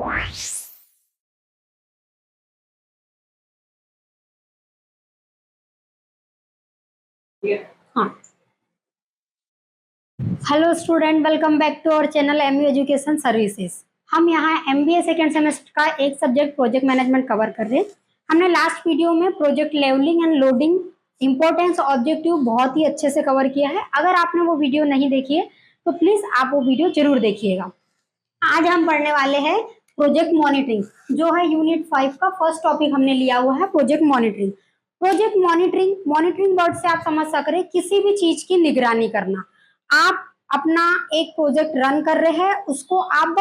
हाँ, hello student, welcome back to our channel MU education services. हम यहाँ MBA second semester का एक सब्जेक्ट प्रोजेक्ट मैनेजमेंट कवर कर रहे हैं। हमने लास्ट वीडियो में project levelling and loading, importance, objective बहुत ही अच्छे से कवर किया है। अगर आपने वो वीडियो नहीं देखी है तो प्लीज आप वो वीडियो जरूर देखिएगा। आज हम पढ़ने वाले हैं प्रोजेक्ट मॉनिटरिंग, जो है यूनिट 5 का फर्स्ट टॉपिक हमने लिया हुआ है project monitoring. Project monitoring, monitoring word से आप समझ सक रहे किसी भी चीज की निगरानी करना। आप अपना एक प्रोजेक्ट रन कर रहे हैं, उसको आप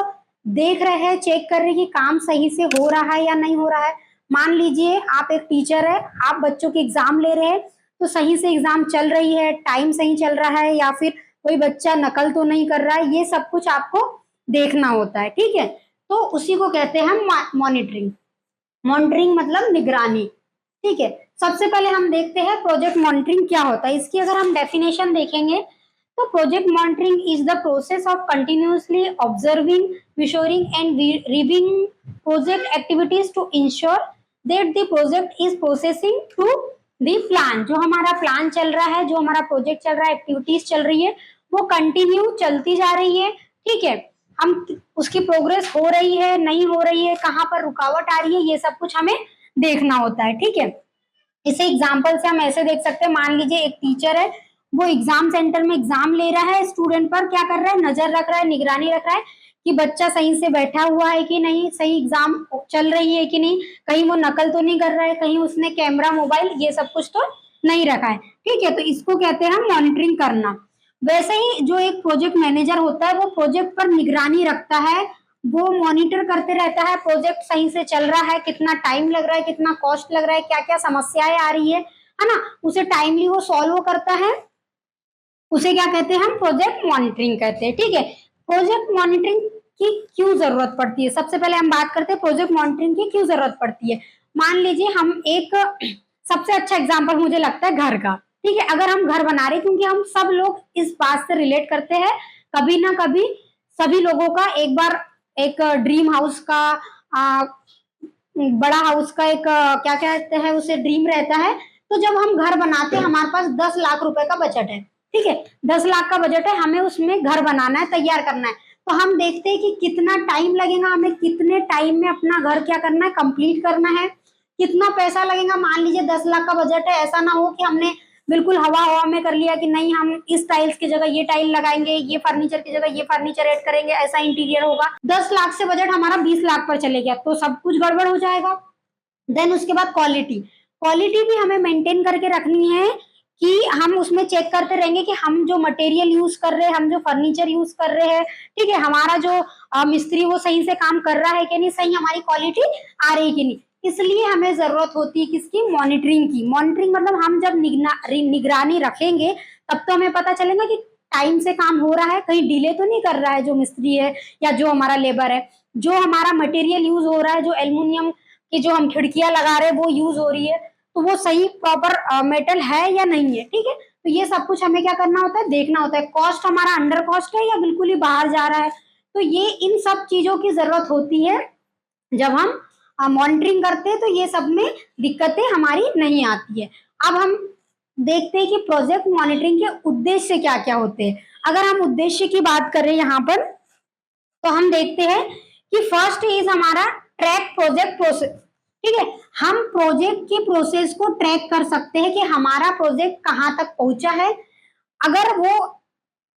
देख रहे हैं, चेक कर रहे हैं कि काम सही से हो रहा है या नहीं हो रहा है। मान लीजिए आप एक टीचर है, आप बच्चों के एग्जाम ले रहे हैं, तो सही से एग्जाम चल रही है, टाइम सही चल रहा है, या फिर कोई बच्चा नकल तो नहीं कर रहा है, ये सब कुछ आपको देखना होता है। ठीक है, तो उसी को कहते हैं हम मॉनिटरिंग। मॉनिटरिंग मतलब निगरानी। ठीक है, सबसे पहले हम देखते हैं प्रोजेक्ट मॉनिटरिंग क्या होता है। इसकी अगर हम डेफिनेशन देखेंगे तो project monitoring is the process of continuously observing, measuring and reviewing project activities to ensure that the project is processing to the plan. जो हमारा प्लान चल रहा है, जो हमारा प्रोजेक्ट चल रहा है, एक्टिविटीज चल रही है, वो कंटिन्यू चलती जा रही है। ठीक है, हम उसकी प्रोग्रेस हो रही है, नहीं हो रही है, कहाँ पर रुकावट आ रही है, ये सब कुछ हमें देखना होता है। ठीक है, इसे एग्जाम्पल से हम ऐसे देख सकते हैं। मान लीजिए एक टीचर है, वो एग्जाम सेंटर में एग्जाम ले रहा है, स्टूडेंट पर क्या कर रहा है, नजर रख रहा है, निगरानी रख रहा है कि बच्चा सही से बैठा हुआ है कि नहीं, सही एग्जाम चल रही है कि नहीं, कहीं वो नकल तो नहीं कर रहा है, कहीं उसने कैमरा, मोबाइल, ये सब कुछ तो नहीं रखा है। ठीक है, तो इसको कहते हैं हम मॉनिटरिंग करना। वैसे ही जो एक प्रोजेक्ट मैनेजर होता है, वो प्रोजेक्ट पर निगरानी रखता है, वो मॉनिटर करते रहता है प्रोजेक्ट सही से चल रहा है, कितना टाइम लग रहा है, कितना कॉस्ट लग रहा है, क्या क्या समस्याएं आ रही है ना, उसे टाइमली वो सॉल्व करता है। उसे क्या कहते हैं हम, प्रोजेक्ट मॉनिटरिंग कहते हैं। ठीक है, प्रोजेक्ट मॉनिटरिंग की क्यों जरूरत पड़ती है, सबसे पहले हम बात करते हैं प्रोजेक्ट मॉनिटरिंग की क्यों जरूरत पड़ती है। मान लीजिए हम एक, सबसे अच्छा एग्जाम्पल मुझे लगता है घर का। ठीक है, अगर हम घर बना रहे, क्योंकि हम सब लोग इस बात से रिलेट करते हैं, कभी ना कभी सभी लोगों का एक बार एक ड्रीम हाउस का, बड़ा हाउस का एक क्या कहते हैं उसे, ड्रीम रहता है। तो जब हम घर बनाते हैं, हमारे पास 10 लाख रुपए का बजट है। ठीक है, 10 लाख का बजट है, हमें उसमें घर बनाना है, तैयार करना है। तो हम देखते हैं कि कितना टाइम लगेगा, हमें कितने टाइम में अपना घर क्या करना है, कंप्लीट करना है, कितना पैसा लगेगा। मान लीजिए 10 लाख का बजट है, ऐसा ना हो कि हमने बिल्कुल हवा हवा में कर लिया कि नहीं, हम इस टाइल्स की जगह ये टाइल लगाएंगे, ये फर्नीचर की जगह ये फर्नीचर ऐड करेंगे, ऐसा इंटीरियर होगा। 10 लाख से बजट हमारा 20 लाख पर चले गया, तो सब कुछ गड़बड़ हो जाएगा। देन उसके बाद क्वालिटी, क्वालिटी भी हमें मेंटेन करके रखनी है कि हम उसमें चेक करते रहेंगे कि हम जो मटेरियल यूज कर रहे हैं, हम जो फर्नीचर यूज कर रहे हैं, ठीक है, हमारा जो मिस्त्री वो सही से काम कर रहा है कि नहीं, सही हमारी क्वालिटी आ रही है कि नहीं। इसलिए हमें जरूरत होती है किसकी, मॉनिटरिंग की। मॉनिटरिंग मतलब हम जब निगरानी रखेंगे, तब तो हमें पता चलेगा कि टाइम से काम हो रहा है, कहीं डिले तो नहीं कर रहा है जो मिस्त्री है या जो हमारा लेबर है, जो हमारा मटेरियल यूज हो रहा है, जो एल्युमिनियम कि जो हम खिड़कियां लगा रहे हैं वो यूज हो रही है, तो वो सही प्रॉपर मेटल है या नहीं है। ठीक है, तो ये सब कुछ हमें क्या करना होता है, देखना होता है। कॉस्ट हमारा अंडर कॉस्ट है या बिल्कुल ही बाहर जा रहा है, तो ये इन सब चीजों की जरूरत होती है। जब हम मॉनिटरिंग करते हैं तो ये सब में दिक्कतें हमारी नहीं आती है। अब हम देखते हैं कि प्रोजेक्ट मॉनिटरिंग के उद्देश्य क्या क्या होते हैं। अगर हम उद्देश्य की बात करें यहाँ पर, तो हम देखते हैं कि फर्स्ट इज हमारा ट्रैक प्रोजेक्ट प्रोसेस। ठीक है, हम प्रोजेक्ट की प्रोसेस को ट्रैक कर सकते हैं कि हमारा प्रोजेक्ट कहां तक पहुंचा है। अगर वो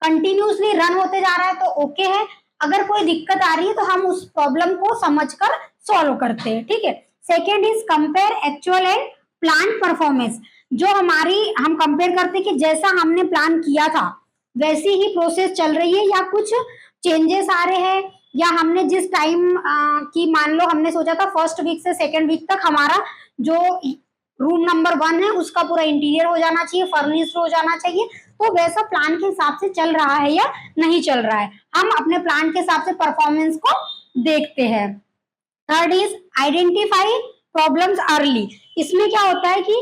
कंटिन्यूसली रन होते जा रहा है तो ओके है, अगर कोई दिक्कत आ रही है तो हम उस प्रॉब्लम को समझकर सॉल्व करते हैं। ठीक है, second is compare actual and plan performance. जो हमारी, हम कंपेयर करते हैं कि जैसा हमने प्लान किया था वैसी ही प्रोसेस चल रही है या कुछ चेंजेस आ रहे हैं, या हमने जिस टाइम की, मान लो हमने सोचा था फर्स्ट वीक से सेकेंड वीक तक हमारा जो रूम नंबर 1 है उसका पूरा इंटीरियर हो जाना चाहिए, फर्निश्ड हो जाना चाहिए, तो वैसा प्लान के हिसाब से चल रहा है या नहीं चल रहा है, हम अपने प्लान के हिसाब से परफॉर्मेंस को देखते हैं। Third is identify problems early. इसमें क्या होता है कि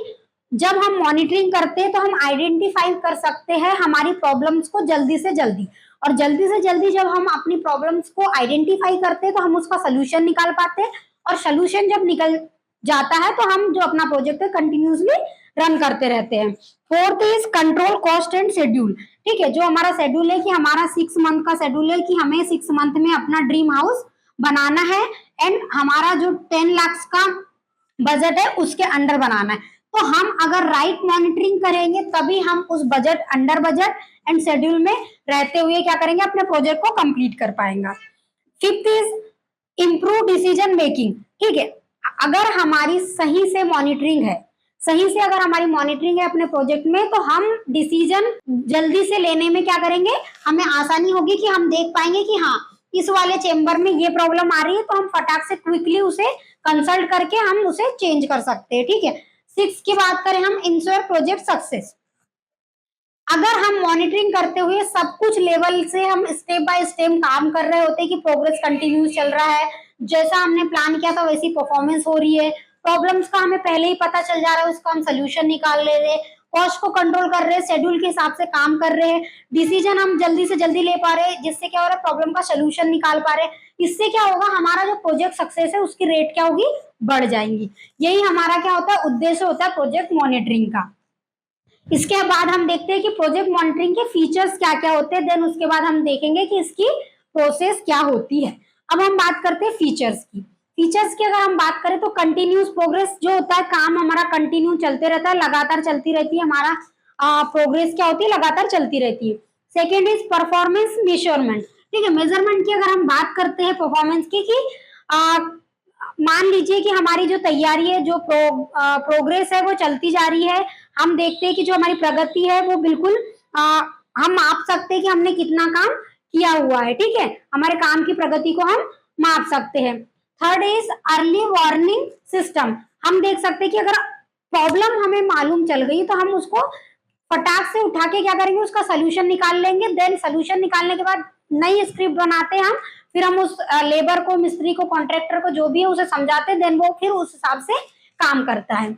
जब हम मॉनिटरिंग करते हैं तो हम आइडेंटिफाई कर सकते हैं हमारी प्रॉब्लम्स को जल्दी से जल्दी, और जल्दी से जल्दी जब हम अपनी प्रॉब्लम्स को आइडेंटिफाई करते हैं तो हम उसका सोल्यूशन निकाल पाते हैं, और सोल्यूशन जब निकल जाता है तो हम जो अपना प्रोजेक्ट है कंटिन्यूसली रन करते रहते हैं। Fourth is control cost and schedule. ठीक है, जो हमारा शेड्यूल है कि हमारा 6 मंथ का शेड्यूल है कि हमें 6 मंथ में अपना ड्रीम हाउस बनाना है, एंड हमारा जो 10 लाख का बजट है उसके अंडर बनाना है। तो हम अगर राइट मॉनिटरिंग करेंगे तभी हम उस budget, under budget and schedule में रहते हुए क्या करेंगे, अपने प्रोजेक्ट को कंप्लीट कर पाएंगे। Fifth is improve decision making. ठीक है, अगर हमारी सही से मॉनिटरिंग है, सही से अगर हमारी मॉनिटरिंग है अपने प्रोजेक्ट में, तो हम डिसीजन जल्दी से लेने में क्या करेंगे, हमें आसानी होगी कि हम देख पाएंगे कि हाँ इस वाले चेम्बर में ये प्रॉब्लम आ रही है, तो हम फटाक से क्विकली उसे कंसल्ट करके हम उसे चेंज कर सकते हैं। ठीक है, 6 की बात करें हम, इंश्योर प्रोजेक्ट सक्सेस। अगर हम मॉनिटरिंग करते हुए सब कुछ लेवल से हम स्टेप बाय स्टेप काम कर रहे होते हैं कि प्रोग्रेस कंटिन्यूस चल रहा है, जैसा हमने प्लान किया था वैसी परफॉर्मेंस हो रही है, प्रॉब्लम्स का हमें पहले ही पता चल जा रहा है, उसका हम सोल्यूशन निकाल ले रहे हैं, कॉस्ट को कंट्रोल कर रहे हैं, शेड्यूल के हिसाब से काम कर रहे हैं, डिसीजन हम जल्दी से जल्दी ले पा रहे हैं, जिससे क्या हो रहा है, प्रॉब्लम का सोल्यूशन निकाल पा रहे हैं। इससे क्या होगा, हमारा जो प्रोजेक्ट सक्सेस है उसकी रेट क्या होगी, बढ़ जाएंगी। यही हमारा क्या होता है, उद्देश्य होता है प्रोजेक्ट मॉनिटरिंग का। इसके बाद हम देखते हैं कि प्रोजेक्ट मॉनिटरिंग के फीचर्स क्या क्या होते हैं, देन उसके बाद हम देखेंगे कि इसकी प्रोसेस क्या होती है। अब हम बात करते हैं फीचर्स की। फीचर्स की अगर हम बात करें तो कंटिन्यूस प्रोग्रेस जो होता है, काम हमारा कंटिन्यू चलते रहता है, लगातार चलती रहती है, हमारा प्रोग्रेस क्या होती है, लगातार चलती रहती है। Second is performance measurement. ठीक है, मेजरमेंट की अगर हम बात करते हैं परफॉर्मेंस की, कि मान लीजिए कि हमारी जो तैयारी है, जो प्रोग्रेस है वो चलती जा रही है, हम देखते हैं कि जो हमारी प्रगति है वो बिल्कुल हम माप सकते हैं कि हमने कितना काम किया हुआ है। ठीक है, हमारे काम की प्रगति को हम माप सकते हैं। Third is early warning system. हम देख सकते हैं कि अगर प्रॉब्लम हमें मालूम चल गई तो हम उसको फटाक से उठा के क्या करेंगे, उसका सोल्यूशन निकाल लेंगे। देन सोल्यूशन निकालने के बाद नई स्क्रिप्ट बनाते हैं हम, फिर हम उस लेबर को, मिस्त्री को, कॉन्ट्रैक्टर को, जो भी है उसे समझाते हैं, देन वो फिर उस हिसाब से काम करता है।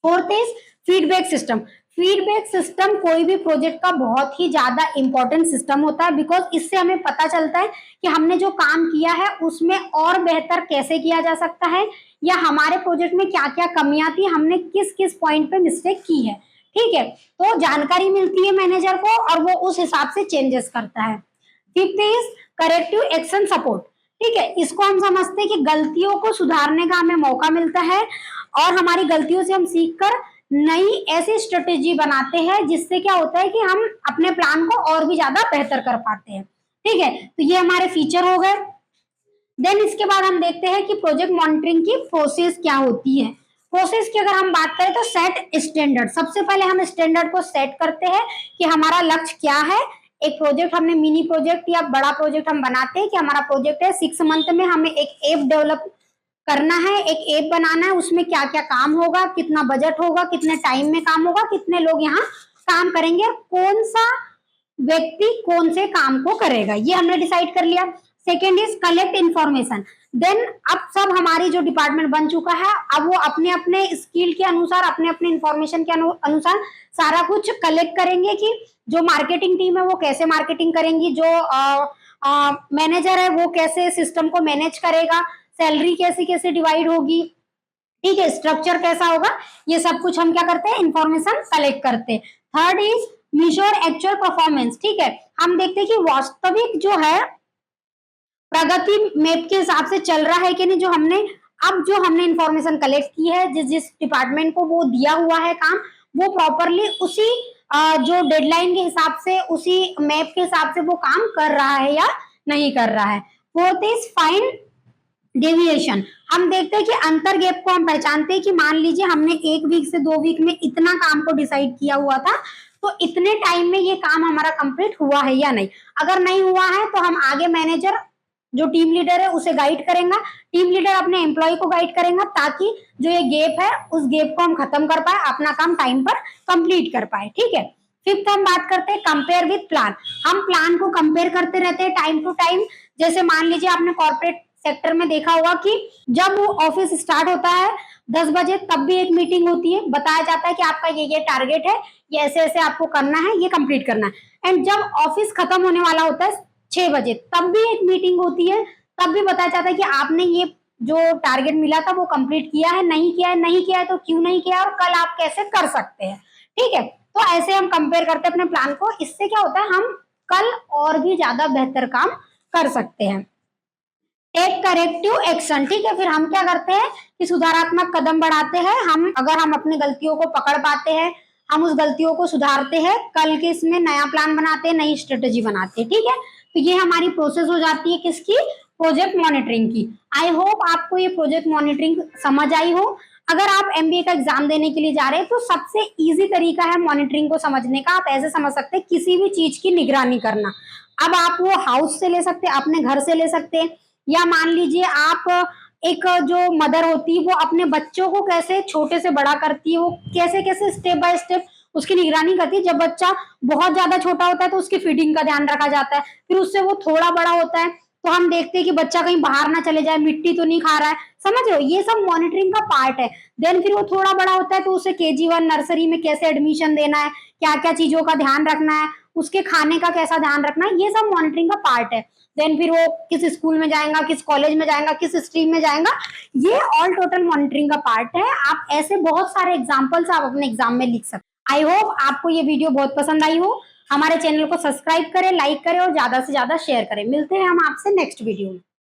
Fourth is feedback system. Feedback system कोई भी प्रोजेक्ट का बहुत ही ज्यादा इंपॉर्टेंट सिस्टम होता है, बिकॉज इससे हमें पता चलता है कि हमने जो काम किया है उसमें और बेहतर कैसे किया जा सकता है, या हमारे प्रोजेक्ट में क्या क्या कमियां थी, हमने किस किस पॉइंट पे मिस्टेक की है। ठीक है, तो जानकारी मिलती है मैनेजर को और वो उस हिसाब से चेंजेस करता है। Fifth is corrective action support. ठीक है, इसको हम समझते हैं कि गलतियों को सुधारने का हमें मौका मिलता है, और हमारी गलतियों से हम सीखकर नई ऐसी स्ट्रेटेजी बनाते हैं, जिससे क्या होता है कि हम अपने प्लान को और भी ज्यादा बेहतर कर पाते हैं। ठीक है, तो ये हमारे फीचर हो गए। देन इसके बाद हम देखते हैं कि प्रोजेक्ट मॉनिटरिंग की प्रोसेस क्या होती है। प्रोसेस की अगर हम बात करें तो सेट स्टैंडर्ड। सबसे पहले हम स्टैंडर्ड को सेट करते हैं कि हमारा लक्ष्य क्या है। एक प्रोजेक्ट, हमने मिनी प्रोजेक्ट या बड़ा प्रोजेक्ट हम बनाते हैं कि हमारा प्रोजेक्ट है 6 मंथ में हमें एक ऐप डेवलप करना है, एक ऐप बनाना है, उसमें क्या क्या काम होगा, कितना बजट होगा, कितने टाइम में काम होगा, कितने लोग यहाँ काम करेंगे, कौन सा व्यक्ति कौन से काम को करेगा, ये हमने डिसाइड कर लिया। Second is collect information. Then अब सब हमारी जो डिपार्टमेंट बन चुका है, अब वो अपने अपने स्किल के अनुसार, अपने अपने इंफॉर्मेशन के अनुसार सारा कुछ कलेक्ट करेंगे कि जो मार्केटिंग टीम है वो कैसे मार्केटिंग करेंगी, जो मैनेजर है वो कैसे सिस्टम को मैनेज करेगा, सैलरी कैसे कैसे डिवाइड होगी, ठीक है, स्ट्रक्चर कैसा होगा, ये सब कुछ हम क्या करते हैं, इंफॉर्मेशन कलेक्ट करते हैं। Third is measure actual performance. ठीक है, हम देखते हैं कि वास्तविक जो है प्रगति मैप के हिसाब से चल रहा है कि नहीं, जो हमने इंफॉर्मेशन कलेक्ट की है, जिस जिस डिपार्टमेंट को वो दिया हुआ है काम, वो प्रॉपरली उसी जो डेडलाइन के हिसाब से, उसी मैप के हिसाब से वो काम कर रहा है या नहीं कर रहा है। Fourth is find deviation. हम देखते हैं कि अंतर गैप को हम पहचानते हैं कि मान लीजिए हमने 1 वीक से 2 वीक में इतना काम को डिसाइड किया हुआ था, तो इतने टाइम में ये काम हमारा कंप्लीट हुआ है या नहीं। अगर नहीं हुआ है तो हम आगे मैनेजर, जो टीम लीडर है, उसे गाइड करेंगे, टीम लीडर अपने एम्प्लॉय को गाइड करेंगे, ताकि जो ये गैप है उस गैप को हम खत्म कर पाए, अपना काम टाइम पर कंप्लीट कर पाए। ठीक है, फिफ्थ हम बात करते हैं कंपेयर विद प्लान। हम प्लान को कंपेयर करते रहते हैं टाइम टू टाइम। जैसे मान लीजिए आपने कॉर्पोरेट सेक्टर में देखा होगा कि जब वो ऑफिस स्टार्ट होता है 10 बजे, तब भी एक मीटिंग होती है, बताया जाता है कि आपका ये टारगेट है, ये ऐसे ऐसे आपको करना है, ये कंप्लीट करना है। एंड जब ऑफिस खत्म होने वाला होता है 6 बजे, तब भी एक मीटिंग होती है, तब भी बताया जाता है कि आपने ये जो टारगेट मिला था वो कंप्लीट किया है, नहीं किया है, नहीं किया है तो क्यों नहीं किया, और कल आप कैसे कर सकते हैं। ठीक है, तो ऐसे हम कंपेयर करते हैं अपने प्लान को। इससे क्या होता है, हम कल और भी ज्यादा बेहतर काम कर सकते हैं। टेक करेक्टिव एक्शन, ठीक है। फिर हम क्या करते हैं कि सुधारात्मक कदम बढ़ाते हैं। हम अगर हम अपनी गलतियों को पकड़ पाते हैं, हम उस गलतियों को सुधारते हैं, कल के इसमें नया प्लान बनाते हैं, नई स्ट्रेटेजी बनाते हैं। ठीक है, तो ये हमारी प्रोसेस हो जाती है किसकी, प्रोजेक्ट मॉनिटरिंग की। आई होप आपको ये प्रोजेक्ट मॉनिटरिंग समझ आई हो। अगर आप एमबीए का एग्जाम देने के लिए जा रहे हैं तो सबसे इजी तरीका है मॉनिटरिंग को समझने का। आप ऐसे समझ सकते हैं किसी भी चीज की निगरानी करना। अब आप वो हाउस से ले सकते हैं, अपने घर से ले सकते हैं, या मान लीजिए आप एक जो मदर होती है वो अपने बच्चों को कैसे छोटे से बड़ा करती है, वो कैसे कैसे स्टेप बाय स्टेप उसकी निगरानी करती है। जब बच्चा बहुत ज्यादा छोटा होता है तो उसकी फीडिंग का ध्यान रखा जाता है, फिर उससे वो थोड़ा बड़ा होता है तो हम देखते हैं कि बच्चा कहीं बाहर ना चले जाए, मिट्टी तो नहीं खा रहा है, समझ रहे हो, ये सब मॉनिटरिंग का पार्ट है। देन फिर वो थोड़ा बड़ा होता है तो उसे KG1 नर्सरी में कैसे एडमिशन देना है, क्या क्या चीजों का ध्यान रखना है, उसके खाने का कैसा ध्यान रखना है, ये सब मॉनिटरिंग का पार्ट है। देन फिर वो किस स्कूल में जाएगा, किस कॉलेज में जाएगा, किस स्ट्रीम में जाएगा, ये ऑल टोटल मॉनिटरिंग का पार्ट है। आप ऐसे बहुत सारे एग्जाम्पल्स आप अपने एग्जाम में लिख सकते। आई होप आपको ये वीडियो बहुत पसंद आई हो। हमारे चैनल को सब्सक्राइब करें, लाइक करें और ज्यादा से ज्यादा शेयर करें। मिलते हैं हम आपसे नेक्स्ट वीडियो में।